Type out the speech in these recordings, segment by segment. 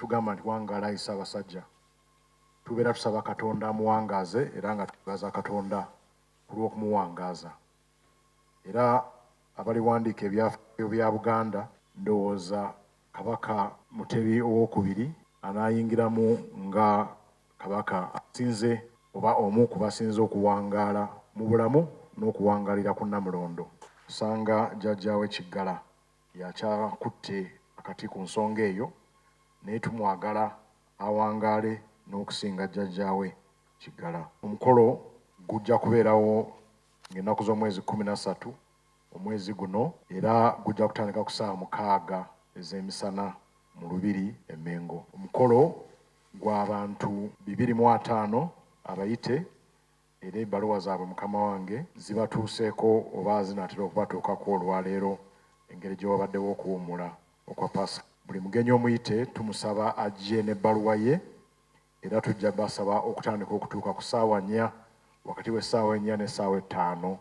tugamba nti wangaala Ssaabasajja tubeera tusaba Katonda amuwangaaze era nga tubaza Katonda ku lw'okumuwangaaza. Era abaliwandiika ebyafaayo bya Buganda ndowooza Kabaka Mutebi owookubiri anaayingiramu nga Kabaka asinze oba omu ku basinze okuwangaala mu bulamu n'okuwangaalira ku Namulondo. Osanga jjajjaawe Kiggala yakyakutte akati ku nsonga eyo naye tumwagala awangaale n'okusinga jjajjaawe Kiggala. Omukolo gujja kubeerawo ng'ennaku z'omwezi 13 omwezi guno era gujja kutandika ku ssaawa 6 ez'emisana mu Lubiri e Mengo. Omukolo gw'abantu 205 abayite era ebbaluwa zaabwe mukama wange zibatuuseeko oba zinaatera okubatuukako olwaleero engeri gye wabaddewo okuwummula okwa Pasika. Buli mugenyi omuyite tumusaba ajje n'ebbaluwa ye era tujja basaba okutandika okutuuka ku ssaawa 4 wakati w'essaawa 4 n'essaawa 5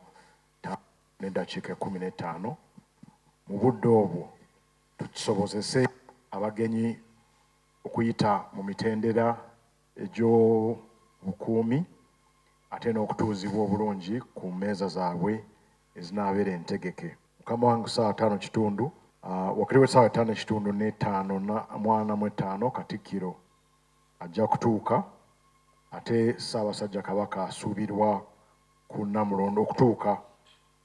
n'eddakiika 15. Mu budde obwo tukisobozese abagenyi okuyita mu mitendera egy'obukuumi ate n'okutuuzibwa obulungi ku mmeeza zaabwe ezinaabeera entegeke. Mukama wange ssaawa 5:30 wakati w'essaawa 5:30 n'5:45 Katikkiro ajja kutuuka ate Ssaabasajja Kabaka asuubirwa ku Namulondo okutuuka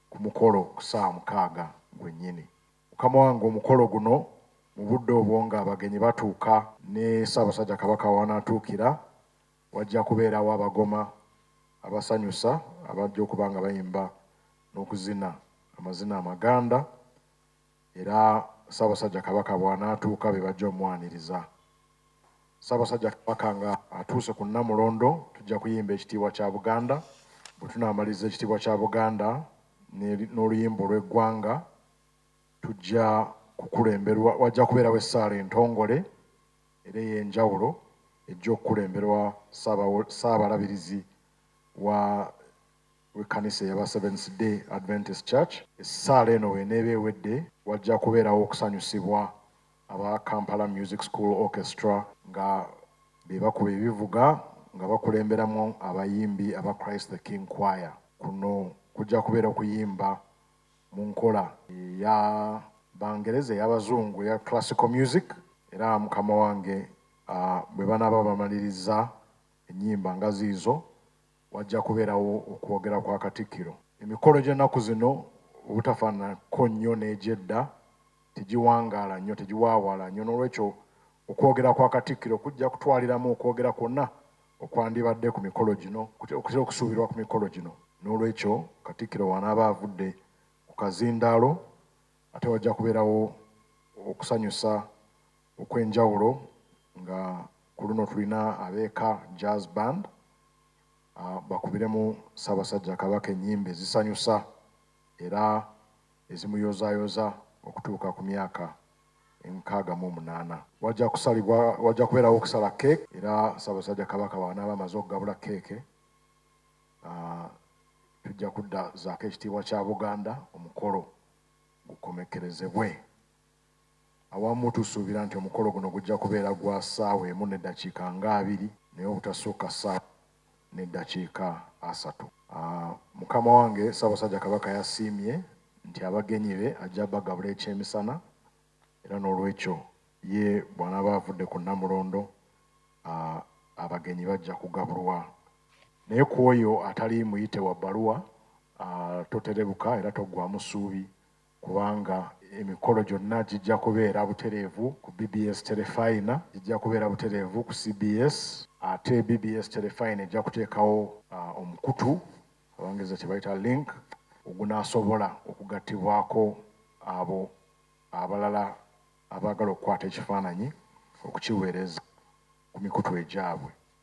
ku mukolo ku ssaawa 6 gwennyini. Mukama wange omukolo guno mu budde obwo ng'abagenyi batuuka ne Ssaabasajja Kabaka wanaatuukira wajja kubeerawo abagoma abasanyusa abajja okuba nga bayimba n'okuzina amazina amaganda era Ssaabasajja Kabaka bw'anaatuuka be bajja omwaniriza. Ssaabasajja Kabaka nga atuuse ku Namulondo tujja kuyimba ekitiibwa kya Buganda. Bwe tunaamaliriza ekitiibwa kya Buganda n'oluyimba olw'eggwanga tujja kukulemberwa wajja kubeerawo essaala entongole era ey'enjawulo ejja okukulemberwa Ssaabalabirizi w'ekkanisa ey'aba Seventh Day Adventist Church. Essaala eno bw'eneeba ewedde wajja kubeerawo okusanyusibwa aba Kampala Music School Orchestra nga be bakuba ebivuga nga bakulemberamu abayimbi aba Christ the King Choir. Kuno kujja kubeera okuyimba mu nkola eya Bangereza ey'Abazungu eya classical music era mukama wange bwe banaaba bamaliriza ennyimba nga ziizo wajja kubeerawo okwogera kwa Katikkiro. Emikolo gy'ennaku zino obutafaananako nnyo n'egyedda tegiwangaala nnyo tegiwaawaala nnyo n'olwekyo okwogera kwa Katikkiro kujja kutwaliramu okwogera kwonna okwandibadde ku mikolo gino okutera okusuubirwa ku mikolo gino. N'olwekyo Katikkiro wanaaba avudde ku kazindaalo ate wajja kubeerawo okusanyusa okw'enjawulo nga ku luno tulina abeeka jazz band bakubiremu Ssaabasajja Kabaka ennyimba ezisanyusa era ezimuyozaayoza okutuuka ku myaka 68. Wajja kubeerawo okusala keeke era Ssaabasajja Kabaka bw'anaaba amaze okugabula keeke tujja kudda zaako ekitiibwa kya Buganda omukolo gukomekkerezebwe. Awamu tusuubira nti omukolo guno gujja kubeera gwa ssaawa 1 n'eddakiika 20 naye obutasooka ssaawa n'eddakiika 3. Mukama wange Ssaabasajja Kabaka yasiimye nti abagenyi be ajja bagabula ekyemisana era n'olwekyo ye bw'anaaba avudde ku Namulondo abagenyi bajja kugabulwa. Naye ku oyo atali muyite wa bbaluwa toterebuka era toggwamu ssuubi kubanga emikolo gyonna gijja kubeera butereevu ku BBS Telefayina, gijja kubeera butereevu ku CBS ate BBS Telefayina ejja kuteekawo omukutu Abangereza kye bayita link ogunaasobola okugattibwako abo abalala abaagala okukwata ekifaananyi okukiweereza ku mikutu egyabwe.